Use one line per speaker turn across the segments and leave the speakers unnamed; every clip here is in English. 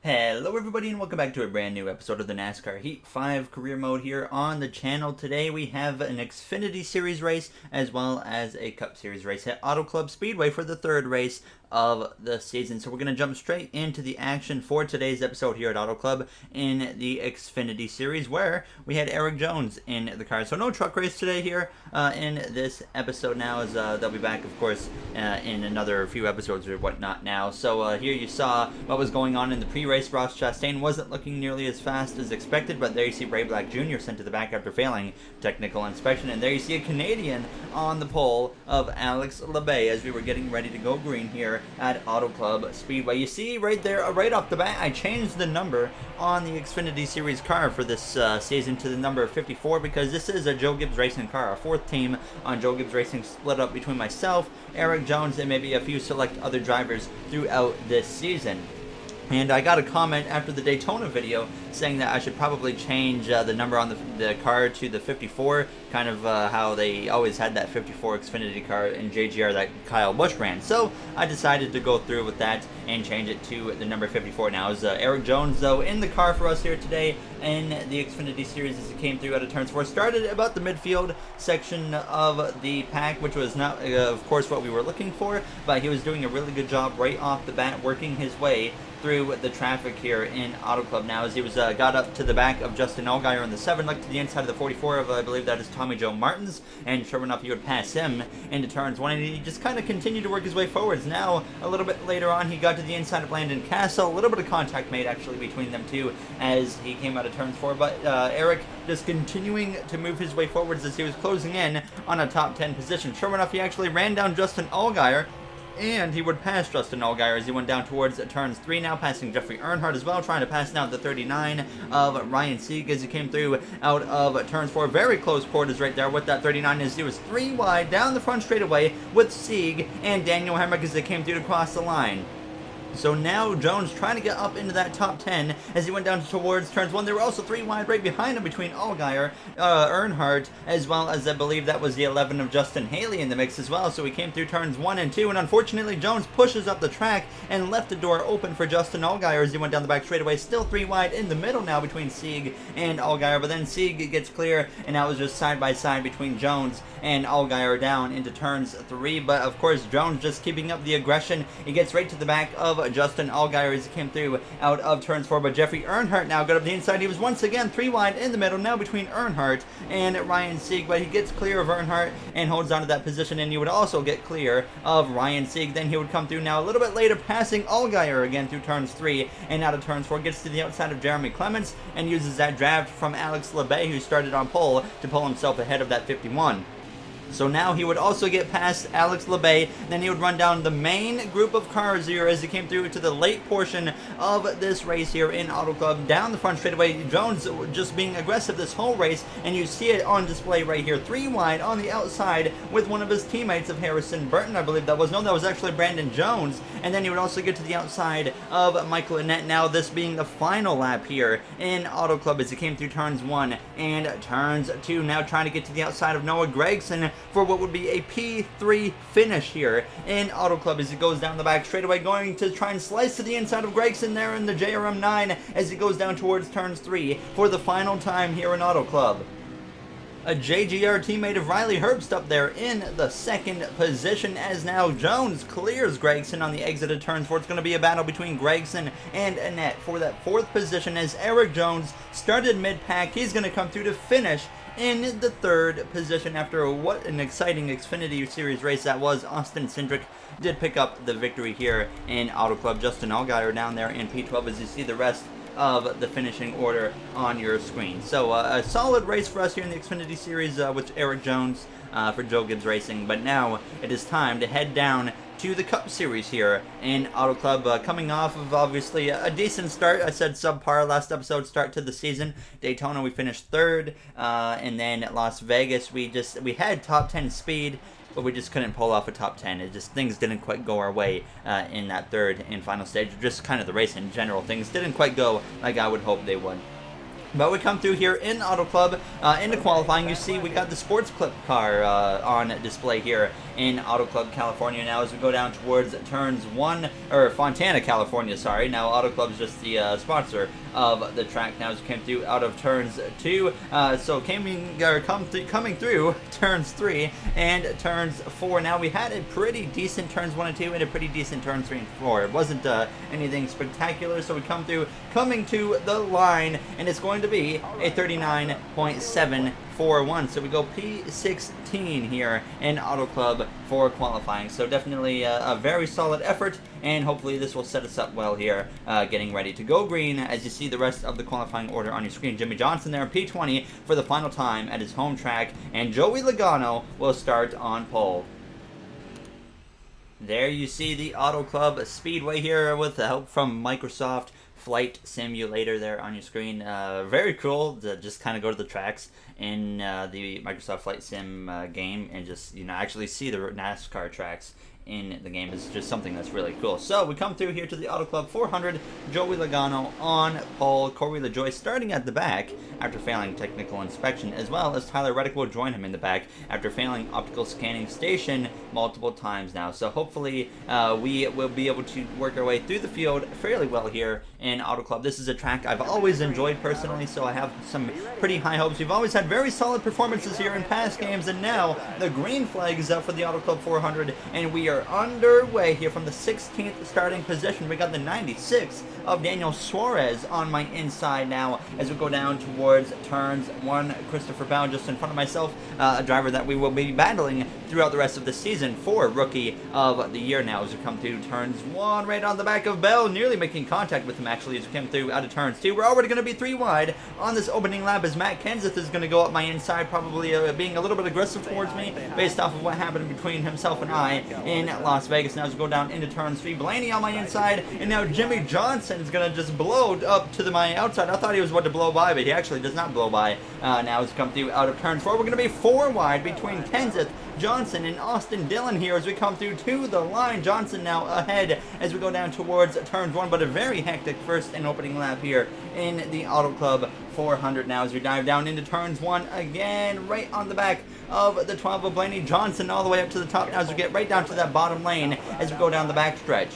Hello everybody and welcome back to a brand new episode of the NASCAR Heat 5 career mode here on the channel. Today we have an Xfinity Series race as well as a Cup Series race at Auto Club Speedway for the third race of the season. So we're going to jump straight into the action for today's episode here at Auto Club in the Xfinity Series, where we had Erik Jones in the car. So no truck race today here in this episode now, as they'll be back, of course, in another few episodes or whatnot now. So here you saw what was going on in the pre-race. Ross Chastain wasn't looking nearly as fast as expected, but there you see Ray Black Jr. sent to the back after failing technical inspection. And there you see a Canadian on the pole of Alex Labbe as we were getting ready to go green here at Auto Club Speedway. You see right there, right off the bat, I changed the number on the Xfinity Series car for this season to the number 54 because this is a Joe Gibbs Racing car, a fourth team on Joe Gibbs Racing, split up between myself, Erik Jones, and maybe a few select other drivers throughout this season. And I got a comment after the Daytona video saying that I should probably change the number on the car to the 54, kind of how they always had that 54 Xfinity car in JGR that Kyle Busch ran. So I decided to go through with that and change it to the number 54 now. Is Erik Jones, though, in the car for us here today in the Xfinity Series as he came through out of turns 4. Started about the midfield section of the pack, which was not, of course, what we were looking for, but he was doing a really good job right off the bat, working his way through the traffic here in Auto Club now as he was got up to the back of Justin Allgaier on the 7, looked to the inside of the 44 of, I believe that is Tommy Joe Martins, and sure enough he would pass him into turns 1, and he just kind of continued to work his way forwards. Now a little bit later on he got to the inside of Landon Castle, a little bit of contact made actually between them two as he came out of turns 4, but Erik just continuing to move his way forwards as he was closing in on a top 10 position. Sure enough, he actually ran down Justin Allgaier, and he would pass Justin Allgaier as he went down towards turns 3 now, passing Jeffrey Earnhardt as well, trying to pass now the 39 of Ryan Sieg as he came through out of turns 4. Very close quarters right there with that 39 as he was 3 wide down the front straightaway with Sieg and Daniel Hemrick as they came through to cross the line. So now Jones trying to get up into that top 10 as he went down towards turns 1. They were also 3 wide right behind him between Allgaier, Earnhardt, as well as I believe that was the 11 of Justin Haley in the mix as well. So he came through turns 1 and 2, and unfortunately Jones pushes up the track and left the door open for Justin Allgaier as he went down the back straightaway. Still 3 wide in the middle now between Sieg and Allgaier, but then Sieg gets clear, and that was just side by side between Jones and Allgaier down into turns 3. But of course Jones just keeping up the aggression. He gets right to the back of Justin Allgaier as he came through out of turns 4, but Jeffrey Earnhardt now got up the inside. He was once again 3 wide in the middle now between Earnhardt and Ryan Sieg, but he gets clear of Earnhardt and holds on to that position, and he would also get clear of Ryan Sieg. Then he would come through now a little bit later, passing Allgaier again through turns 3 and out of turns 4, gets to the outside of Jeremy Clements and uses that draft from Alex Labbe, who started on pole, to pull himself ahead of that 51. So now he would also get past Alex Labbe, then he would run down the main group of cars here as he came through to the late portion of this race here in Auto Club. Down the front straightaway, Jones just being aggressive this whole race, and you see it on display right here. 3 wide on the outside with one of his teammates of Harrison Burton, I believe that was. No, that was actually Brandon Jones. And then he would also get to the outside of Michael Annett. Now this being the final lap here in Auto Club as he came through turns 1 and turns 2. Now trying to get to the outside of Noah Gragson for what would be a P3 finish here in Auto Club as he goes down the back straightaway, going to try and slice to the inside of Gragson there in the JRM9 as he goes down towards turns 3 for the final time here in Auto Club. A JGR teammate of Riley Herbst up there in the 2nd position as now Jones clears Gragson on the exit of turn 4. It's going to be a battle between Gragson and Annett for that 4th position as Erik Jones started mid-pack. He's going to come through to finish in the 3rd position after what an exciting Xfinity Series race that was. Austin Cindric did pick up the victory here in Auto Club. Justin Allgaier down there in P12 as you see the rest of the finishing order on your screen. So a solid race for us here in the Xfinity Series with Erik Jones for Joe Gibbs Racing. But now it is time to head down to the Cup Series here in Auto Club, coming off of obviously a decent start. I said subpar last episode start to the season. Daytona we finished 3rd, and then at Las Vegas we had top 10 speed, but we just couldn't pull off a top 10. It just, things didn't quite go our way in that 3rd and final stage. Just kind of the race in general, things didn't quite go like I would hope they would. But we come through here in Auto Club into qualifying. You see we got the Sports Clip car on display here in Auto Club California now as we go down towards turns 1, or Fontana, California, sorry. Now Auto Club is just the sponsor of the track now as we came through out of turns 2. So coming through turns 3 and turns 4. Now we had a pretty decent turns 1 and 2 and a pretty decent turns 3 and 4. It wasn't anything spectacular, so we coming to the line, and it's going to be a 39.741. So we go P16 here in Auto Club for qualifying. So definitely a very solid effort, and hopefully this will set us up well here, getting ready to go green. As you see the rest of the qualifying order on your screen, Jimmie Johnson there, P20 for the final time at his home track, and Joey Logano will start on pole. There you see the Auto Club Speedway here with the help from Microsoft Flight Simulator there on your screen. Very cool to just kind of go to the tracks in the Microsoft Flight Sim game and just, actually see the NASCAR tracks in the game. Is just something that's really cool. So we come through here to the Auto Club 400. Joey Logano on pole. Corey LaJoie starting at the back after failing technical inspection, as well as Tyler Reddick will join him in the back after failing optical scanning station multiple times now. So hopefully we will be able to work our way through the field fairly well here in Auto Club. This is a track I've always enjoyed personally, so I have some pretty high hopes. We've always had very solid performances here in past games, and now the green flag is up for the Auto Club 400, and we are underway here from the 16th starting position. We got the 96 of Daniel Suarez on my inside now as we go down towards turns 1. Christopher Bell just in front of myself, a driver that we will be battling throughout the rest of the season for Rookie of the Year now as we come through turns 1, right on the back of Bell, nearly making contact with him actually as we come through out of turns 2. We're already going to be 3 wide on this opening lap as Matt Kenseth is going to go up my inside, probably being a little bit aggressive towards me based off of what happened between himself and I in Las Vegas. Now as we go down into turns 3, Blaney on my inside, and now Jimmie Johnson is going to just blow up to my outside. I thought he was about to blow by, but he actually does not blow by. Now as we come through out of turns 4, we're going to be 4 wide between Kenseth, Johnson, and Austin Dillon here as we come through to the line. Johnson now ahead as we go down towards turns 1, but a very hectic first and opening lap here in the Auto Club 400 now as we dive down into turns 1 again, right on the back of the 12 of Blaney. Johnson all the way up to the top now as we get right down to that bottom lane as we go down the backstretch.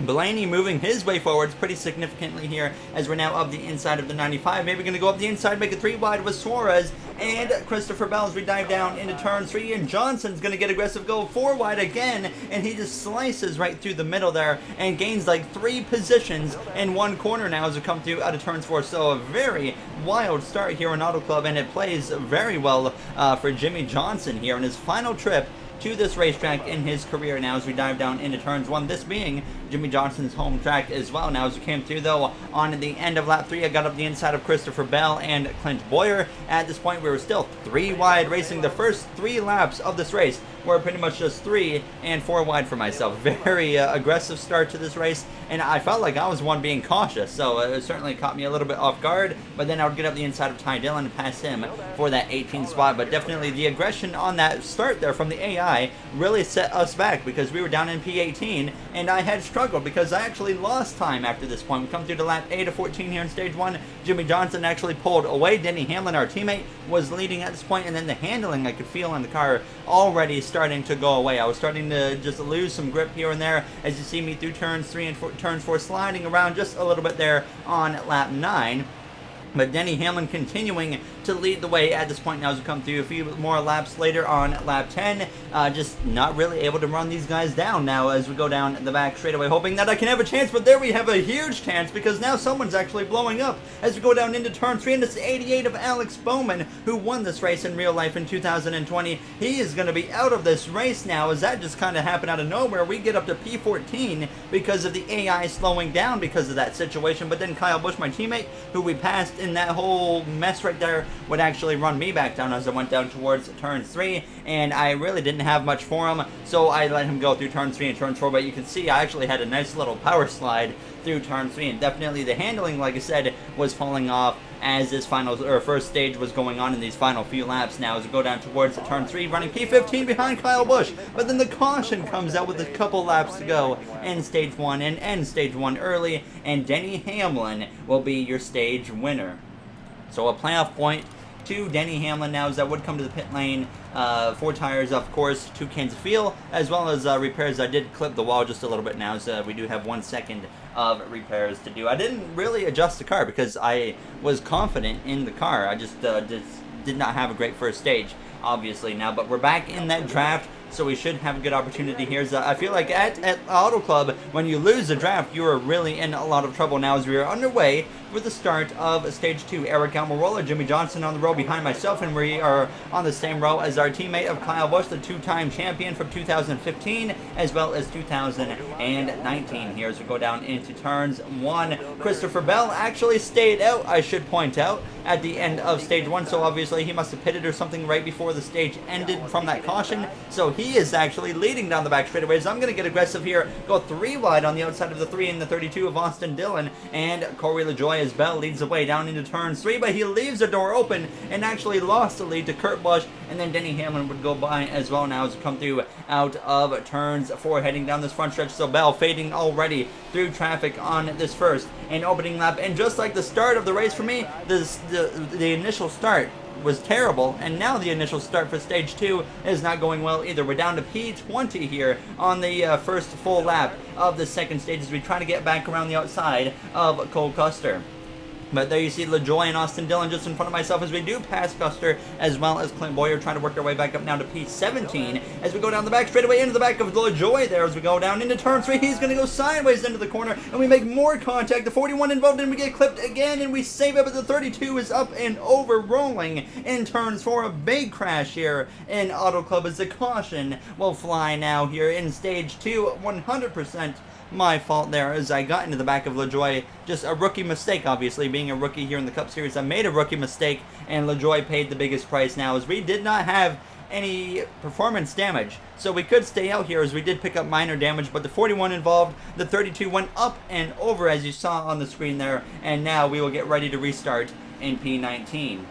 Blaney moving his way forwards pretty significantly here as we're now up the inside of the 95. Maybe going to go up the inside, make it 3 wide with Suarez and Christopher Bell as we dive down into turn 3, and Johnson's going to get aggressive, go 4 wide again, and he just slices right through the middle there and gains like 3 positions in 1 corner now as we come through out of turns 4. So a very wild start here in Auto Club, and it plays very well for Jimmie Johnson here in his final trip to this racetrack in his career now as we dive down into turns 1, this being Jimmie Johnson's home track as well. Now as we came through though on the end of lap 3, I got up the inside of Christopher Bell and Clint Boyer. At this point we were still 3 wide racing the first 3 laps of this race. We're pretty much just 3 and 4 wide for myself. Very aggressive start to this race, and I felt like I was one being cautious, so it certainly caught me a little bit off guard, but then I would get up the inside of Ty Dillon and pass him for that 18th spot. But definitely the aggression on that start there from the AI really set us back because we were down in P18, and I had struggled because I actually lost time after this point. We come through to lap 8 of 14 here in stage 1. Jimmie Johnson actually pulled away. Denny Hamlin, our teammate, was leading at this point, and then the handling I could feel on the car already starting to go away. I was starting to just lose some grip here and there as you see me through turns 3 and turns 4 sliding around just a little bit there on lap 9. But Denny Hamlin continuing to lead the way at this point now as we come through a few more laps later on lap 10. Just not really able to run these guys down now as we go down the back straightaway, hoping that I can have a chance. But there we have a huge chance because now someone's actually blowing up as we go down into turn 3. And it's 88 of Alex Bowman, who won this race in real life in 2020. He is going to be out of this race now as that just kind of happened out of nowhere. We get up to P14 because of the AI slowing down because of that situation. But then Kyle Busch, my teammate, who we passed in that whole mess right there, would actually run me back down as I went down towards turn 3, and I really didn't have much for him, so I let him go through turn 3 and turn 4. But you can see I actually had a nice little power slide through turn 3, and definitely the handling, like I said, was falling off as this first stage was going on in these final few laps now as we go down towards turn 3, running P15 behind Kyle Busch. But then the caution comes out with a couple laps to go in stage 1 and end stage 1 early, and Denny Hamlin will be your stage winner. So a playoff point to Denny Hamlin now as that would come to the pit lane. 4 tires, of course, 2 cans of fuel, as well as repairs. I did clip the wall just a little bit now, so we do have 1 second of repairs to do. I didn't really adjust the car because I was confident in the car. I just did not have a great first stage, obviously, now. But we're back in that draft, so we should have a good opportunity here. So I feel like at Auto Club, when you lose a draft, you are really in a lot of trouble now as we are underway with the start of Stage 2. Eric Almirola, Jimmy Johnson on the row behind myself, and we are on the same row as our teammate of Kyle Busch, the 2-time champion from 2015 as well as 2019 here as we go down into turns 1. Christopher Bell actually stayed out, I should point out, at the end of Stage 1, so obviously he must have pitted or something right before the stage ended from that caution, so he is actually leading down the back straightaways. I'm going to get aggressive here, go 3 wide on the outside of the 3 and the 32 of Austin Dillon, and Corey LaJoie as Bell leads the way down into turns 3, but he leaves the door open and actually lost the lead to Kurt Busch, and then Denny Hamlin would go by as well now as we come through out of turns 4 heading down this front stretch. So Bell fading already through traffic on this first and opening lap, and just like the start of the race for me, the initial start was terrible, and now the initial start for Stage 2 is not going well either. We're down to P20 here on the first full lap of the second stage as we try to get back around the outside of Cole Custer. But there you see LaJoie and Austin Dillon just in front of myself as we do pass Custer, as well as Clint Boyer trying to work their way back up now to P17 as we go down the back straightaway into the back of LaJoie there as we go down into turn 3. He's going to go sideways into the corner, and we make more contact. The 41 involved, and we get clipped again, and we save it, but the 32 is up and over, rolling in turns 4. A big crash here in Auto Club as the caution will fly now here in Stage 2. 100% my fault there as I got into the back of LaJoie. Just a rookie mistake, obviously. Being a rookie here in the Cup Series, I made a rookie mistake, and LaJoie paid the biggest price now as we did not have any performance damage. So we could stay out here as we did pick up minor damage, but the 41 involved, the 32 went up and over as you saw on the screen there, and now we will get ready to restart in P19.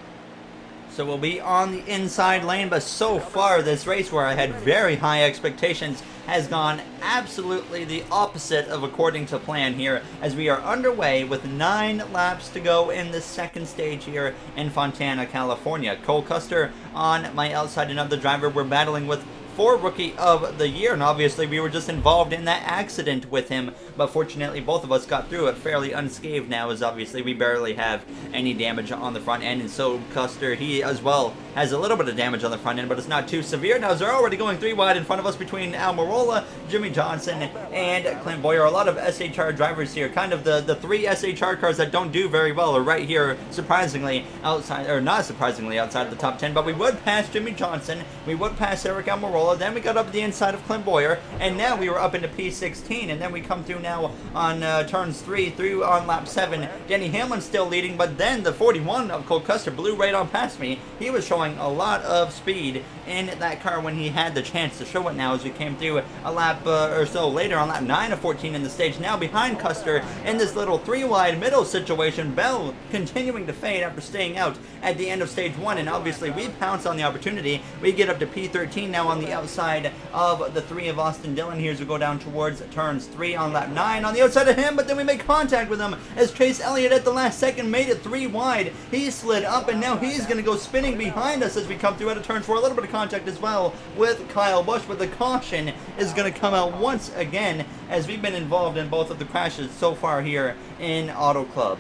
So we'll be on the inside lane, but so far this race, where I had very high expectations, has gone absolutely the opposite of according to plan here as we are underway with 9 laps to go in the second stage here in Fontana, California. Cole Custer on my outside, another driver we're battling with for Rookie of the Year, and obviously we were just involved in that accident with him, but fortunately both of us got through it fairly unscathed now, as obviously we barely have any damage on the front end, and so Custer, he as well has a little bit of damage on the front end, but it's not too severe. Now as they're already going 3 wide in front of us between Almirola, Jimmy Johnson, and Clint Boyer. A lot of SHR drivers here, kind of the 3 SHR cars that don't do very well are right here, surprisingly outside, or not surprisingly outside of the top 10, but we would pass Jimmy Johnson, we would pass Eric Almirola, then we got up the inside of Clint Boyer, and now we were up into P16, and then we come through now on turns 3 through on lap 7. Denny Hamlin still leading, but then the 41 of Cole Custer blew right on past me. He was showing a lot of speed in that car when he had the chance to show it now as we came through a lap or so later on lap 9 of 14 in the stage. Now behind Custer in this little 3 wide middle situation. Bell continuing to fade after staying out at the end of Stage 1, and obviously we pounce on the opportunity. We get up to P13 now on the outside of the 3 of Austin Dillon here as we go down towards turns 3 on lap 9 on the outside of him, but then we make contact with him as Chase Elliott at the last second made it 3 wide. He slid up, and now he's going to go spinning behind us as we come through out of turn 4. A little bit of contact as well with Kyle Busch, but the caution is going to come out once again as we've been involved in both of the crashes so far here in Auto Club.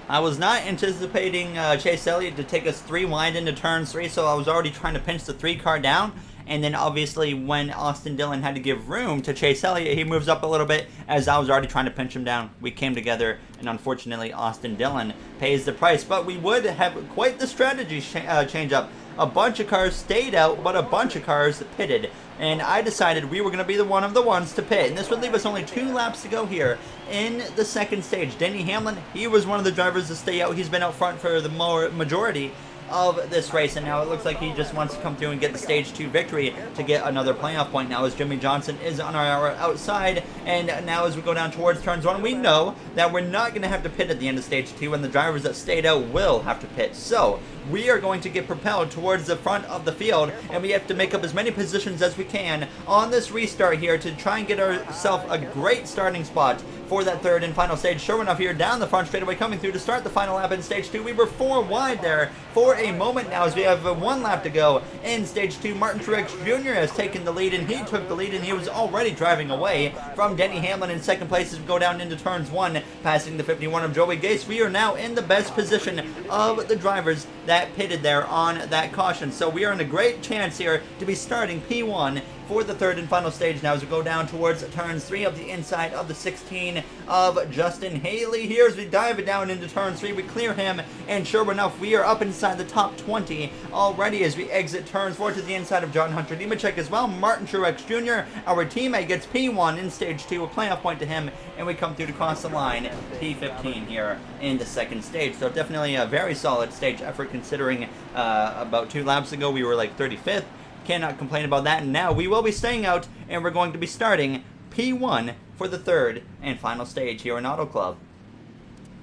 I was not anticipating Chase Elliott to take us 3 wide into turn 3, so I was already trying to pinch the 3 car down. And then obviously when Austin Dillon had to give room to Chase Elliott, he moves up a little bit as I was already trying to pinch him down. We came together, and unfortunately Austin Dillon pays the price. But we would have quite the strategy change up. A bunch of cars stayed out, but a bunch of cars pitted. And I decided we were going to be one of the ones to pit. And this would leave us only 2 laps to go here in the second stage. Denny Hamlin, he was one of the drivers to stay out. He's been out front for the majority of this race. And now it looks like he just wants to come through and get the stage 2 victory to get another playoff point now, as Jimmy Johnson is on our outside. And now as we go down towards turns 1, we know that we're not going to have to pit at the end of stage 2, and the drivers that stayed out will have to pit. So we are going to get propelled towards the front of the field, and we have to make up as many positions as we can on this restart here to try and get ourselves a great starting spot for that third and final stage. Sure enough, here down the front straightaway coming through to start the final lap in stage 2. We were 4 wide there for a moment now as we have 1 lap to go in stage 2. Martin Truex Jr. has taken the lead, and he took the lead, and he was already driving away from Denny Hamlin in second place as we go down into turns 1, passing the 51 of Joey Gase. We are now in the best position of the drivers that pitted there on that caution. So we are in a great chance here to be starting P1 for the third and final stage now as we go down towards turns 3 of the inside of the 16 of Justin Haley. Here as we dive it down into turn 3, we clear him, and sure enough, we are up inside the top 20 already as we exit turns 4 to the inside of John Hunter Nemechek as well. Martin Truex Jr., our teammate, gets P1 in stage 2, a playoff point to him, and we come through to cross the line P15 here in the second stage. So definitely a very solid stage effort considering about 2 laps ago we were like 35th. Cannot complain about that. And now we will be staying out, and we're going to be starting P1 for the third and final stage here in Auto Club.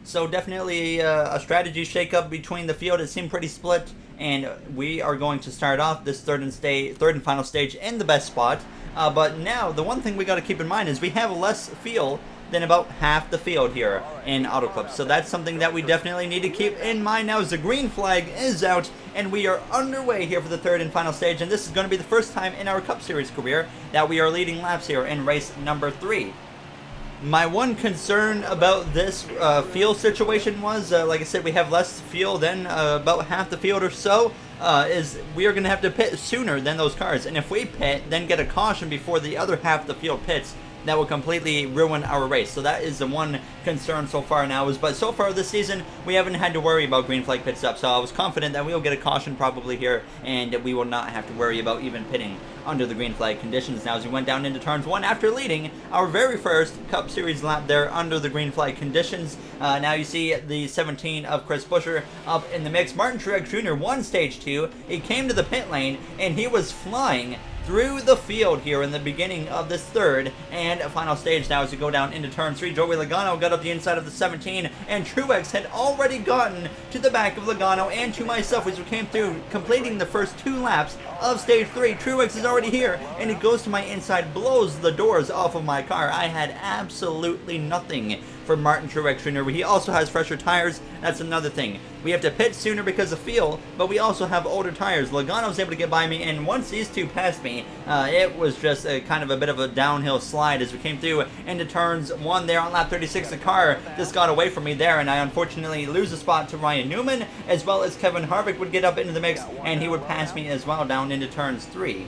So definitely a strategy shakeup between the field. It seemed pretty split, and we are going to start off this third and final stage in the best spot. But now the one thing we got to keep in mind is we have less fuel than about half the field here in Auto Club. So that's something that we definitely need to keep in mind now as the green flag is out, and we are underway here for the third and final stage. And this is going to be the first time in our Cup Series career that we are leading laps here in race number 3. My one concern about this fuel situation was, like I said, we have less fuel than about half the field or so. Is we are going to have to pit sooner than those cars. And if we pit, then get a caution before the other half of the field pits, that will completely ruin our race. So that is the one concern so far now. But so far this season, we haven't had to worry about green flag pit stops. So I was confident that we will get a caution probably here, and we will not have to worry about even pitting under the green flag conditions now as we went down into turns 1 after leading our very first Cup Series lap there under the green flag conditions. Now you see the 17 of Chris Buescher up in the mix. Martin Truex Jr. won stage 2. He came to the pit lane, and he was flying through the field here in the beginning of this third and final stage now as we go down into turn 3. Joey Logano got up the inside of the 17, and Truex had already gotten to the back of Logano and to myself as we came through, completing the first 2 laps of stage 3. Truex is already here, and he goes to my inside, blows the doors off of my car. I had absolutely nothing for Martin Truex Jr. He also has fresher tires. That's another thing. We have to pit sooner because of fuel, but we also have older tires. Logano was able to get by me, and once these two passed me, it was just kind of a bit of a downhill slide as we came through into turns 1 there on lap 36. The car just got away from me there, and I unfortunately lose a spot to Ryan Newman, as well as Kevin Harvick would get up into the mix, and he would pass me as well down into turns 3.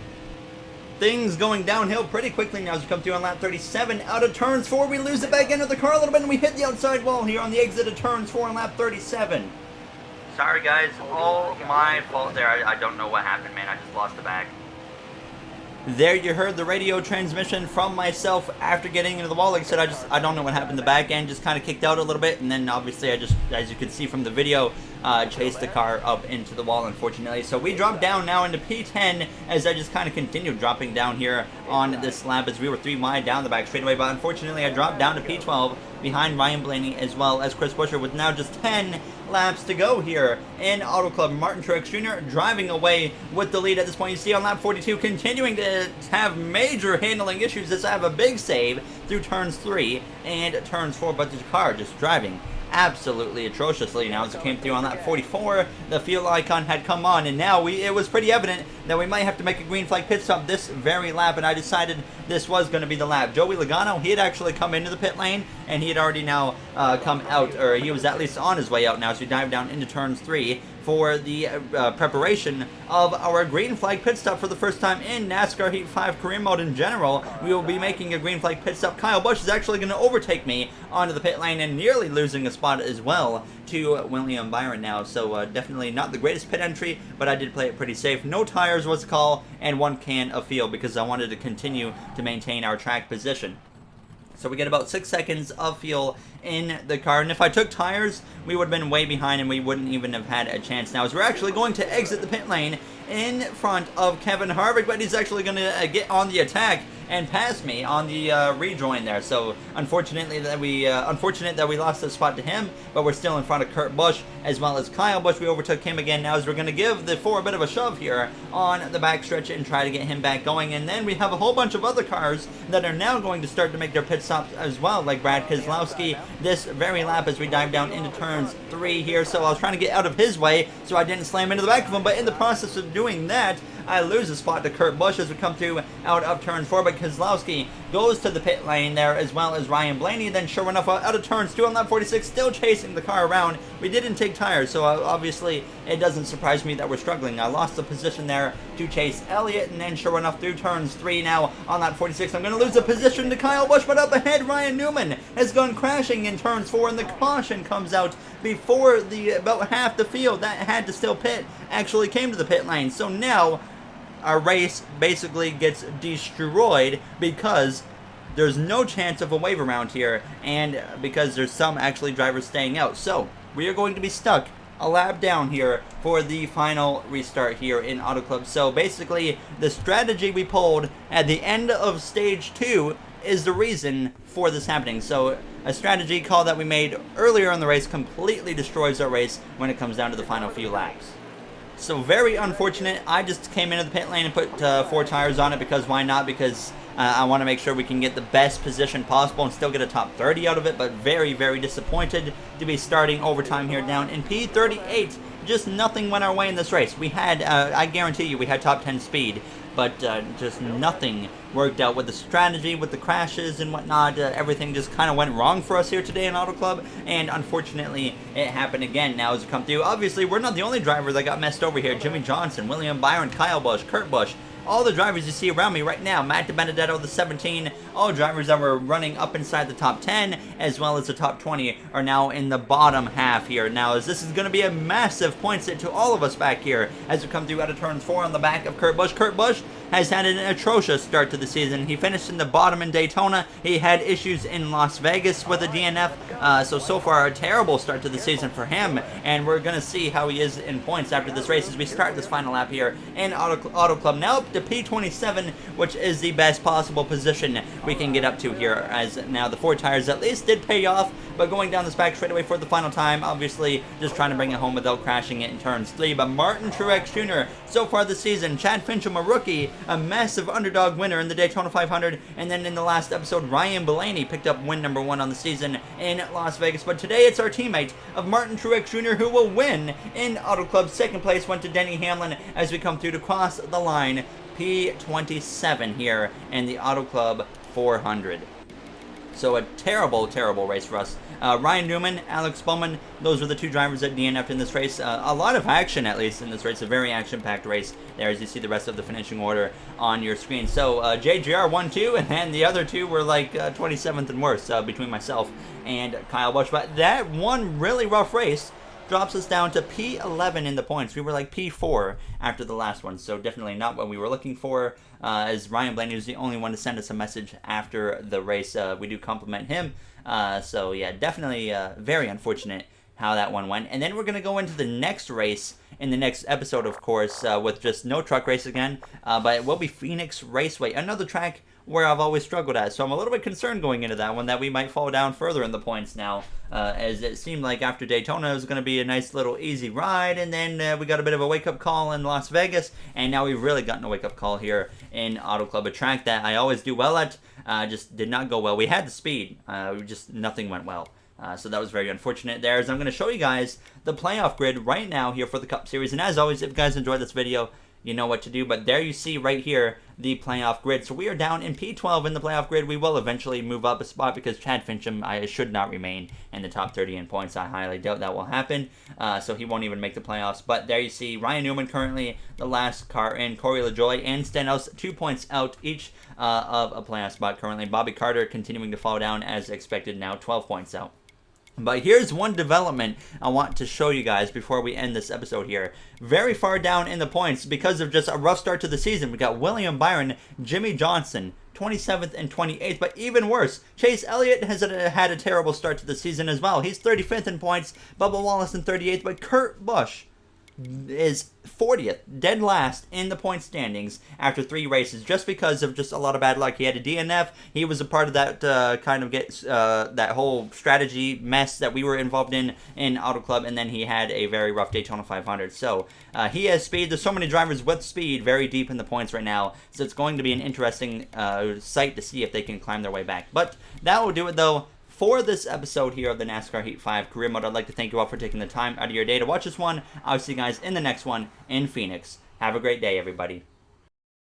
Things going downhill pretty quickly now as we come through on lap 37. Out of turns 4, we lose it back into the car a little bit, and we hit the outside wall here on the exit of turns 4 on lap 37. Sorry guys, all my fault there. I don't know what happened, man. I just lost the back. There you heard the radio transmission from myself after getting into the wall. Like I said, I don't know what happened. The back end just kind of kicked out a little bit, and then obviously I just, as you can see from the video, chased the car up into the wall, unfortunately. So we dropped down now into P10 as I just kind of continued dropping down here on this lap as we were 3 wide down the back straightaway. But unfortunately, I dropped down to P12 behind Ryan Blaney as well as Chris Buescher with now just 10 laps to go here in Auto Club. Martin Truex Jr. driving away with the lead at this point. You see on lap 42 continuing to have major handling issues as I have a big save through turns 3 and turns 4, but the car just driving absolutely atrociously now as it came through on lap 44. The fuel icon had come on, and now it was pretty evident that we might have to make a green flag pit stop this very lap, and I decided this was going to be the lap. Joey Logano, he had actually come into the pit lane, and he had already now come out, or he was at least on his way out now as we dive down into turns 3 for the preparation of our green flag pit stop for the first time in NASCAR Heat 5 career mode in general. We will be making a green flag pit stop. Kyle Busch is actually going to overtake me onto the pit lane and nearly losing a spot as well to William Byron now. So definitely not the greatest pit entry, but I did play it pretty safe. No tires was the call, and 1 can of fuel because I wanted to continue to maintain our track position. So we get about 6 seconds of fuel in the car. And if I took tires, we would have been way behind and we wouldn't even have had a chance now, as we're actually going to exit the pit lane in front of Kevin Harvick, but he's actually going to get on the attack and pass me on the rejoin there. So unfortunate that we lost the spot to him, but we're still in front of Kurt Busch as well as Kyle Busch. We overtook him again now, as we're going to give the 4 a bit of a shove here on the backstretch and try to get him back going. And then we have a whole bunch of other cars that are now going to start to make their pit stops as well, like Brad Keselowski this very lap as we dive down into turns 3 here. So I was trying to get out of his way so I didn't slam into the back of him, but in the process of doing that, I lose a spot to Kurt Busch as we come through out of turn 4, but Keselowski goes to the pit lane there as well as Ryan Blaney. Then sure enough, out of turns 2 on lap 46, still chasing the car around. We didn't take tires, so obviously it doesn't surprise me that we're struggling. I lost the position there to Chase Elliott, and then sure enough, through turns 3 now on lap 46, I'm going to lose the position to Kyle Busch, but up ahead, Ryan Newman has gone crashing in turns 4, and the caution comes out before about half the field that had to still pit actually came to the pit lane. So now our race basically gets destroyed because there's no chance of a wave around here, and because there's some actually drivers staying out. So we are going to be stuck a lap down here for the final restart here in Auto Club. So basically the strategy we pulled at the end of stage 2 is the reason for this happening. So a strategy call that we made earlier in the race completely destroys our race when it comes down to the final few laps. So very unfortunate. I just came into the pit lane and put 4 tires on it because why not? Because I want to make sure we can get the best position possible and still get a top 30 out of it, but very, very disappointed to be starting overtime here down in P38. Just nothing went our way in this race. We had, I guarantee you, we had top 10 speed, but just nothing worked out with the strategy, with the crashes and whatnot. Everything just kind of went wrong for us here today in Auto Club, and unfortunately it happened again now as we come through. Obviously, we're not the only driver that got messed over here. Jimmy Johnson, William Byron, Kyle Busch, Kurt Busch, all the drivers you see around me right now, Matt DiBenedetto, the 17, all drivers that were running up inside the top 10 as well as the top 20 are now in the bottom half here. Now, as this is going to be a massive points hit to all of us back here as we come through out of turn 4 on the back of Kurt Busch. Kurt Busch has had an atrocious start to the season. He finished in the bottom in Daytona. He had issues in Las Vegas with a DNF. So far, a terrible start to the season for him. And we're going to see how he is in points after this race as we start this final lap here in Auto Club. Now up to P27, which is the best possible position we can get up to here, as now the 4 tires at least did pay off. But going down this back straightaway for the final time, obviously just trying to bring it home without crashing it in turns 3. But Martin Truex Jr. so far this season, Chad Fincham, a rookie, a massive underdog winner in the Daytona 500, and then in the last episode, Ryan Blaney picked up win number 1 on the season in Las Vegas. But today it's our teammate of Martin Truex Jr. who will win in Auto Club. Second place went to Denny Hamlin as we come through to cross the line, P27 here in the Auto Club 400. So a terrible, terrible race for us. Ryan Newman, Alex Bowman, those were the 2 drivers that DNF'd in this race. A lot of action, at least, in this race. A very action-packed race there, as you see the rest of the finishing order on your screen. So JGR 1-2, and then the other 2 were like 27th and worse between myself and Kyle Busch. But that one really rough race drops us down to P11 in the points. We were like P4 after the last one, so definitely not what we were looking for, as Ryan Blaney was the only one to send us a message after the race. We do compliment him. So yeah, definitely very unfortunate how that one went. And then we're going to go into the next race in the next episode, of course, with just no truck race again, but it will be Phoenix Raceway, another track where I've always struggled at. So I'm a little bit concerned going into that one that we might fall down further in the points now, as it seemed like after Daytona it was going to be a nice little easy ride, and then we got a bit of a wake-up call in Las Vegas, and now we've really gotten a wake-up call here in Auto Club, a track that I always do well at, just did not go well. We had the speed, just nothing went well. So that was very unfortunate there. As I'm going to show you guys the playoff grid right now here for the Cup Series. And as always, if you guys enjoyed this video, you know what to do. But there you see right here the playoff grid. So we are down in P12 in the playoff grid. We will eventually move up a spot because Chad Fincham should not remain in the top 30 in points. I highly doubt that will happen. So he won't even make the playoffs. But there you see Ryan Newman currently the last car in. Corey LaJoie and Stenhouse 2 points out each of a playoff spot currently. Bobby Carter continuing to fall down as expected now, 12 points out. But here's one development I want to show you guys before we end this episode here. Very far down in the points because of just a rough start to the season. We got William Byron, Jimmy Johnson, 27th and 28th, but even worse, Chase Elliott has had a terrible start to the season as well. He's 35th in points, Bubba Wallace in 38th, but Kurt Busch is 40th, dead last in the point standings after 3 races, just because of just a lot of bad luck. He had a DNF. He was a part of that that whole strategy mess that we were involved in Auto Club, and then he had a very rough Daytona 500. So he has speed. There's so many drivers with speed very deep in the points right now, so it's going to be an interesting sight to see if they can climb their way back. But that will do it, though, for this episode here of the NASCAR Heat 5 Career Mode. I'd like to thank you all for taking the time out of your day to watch this one. I'll see you guys in the next one in Phoenix. Have a great day, everybody.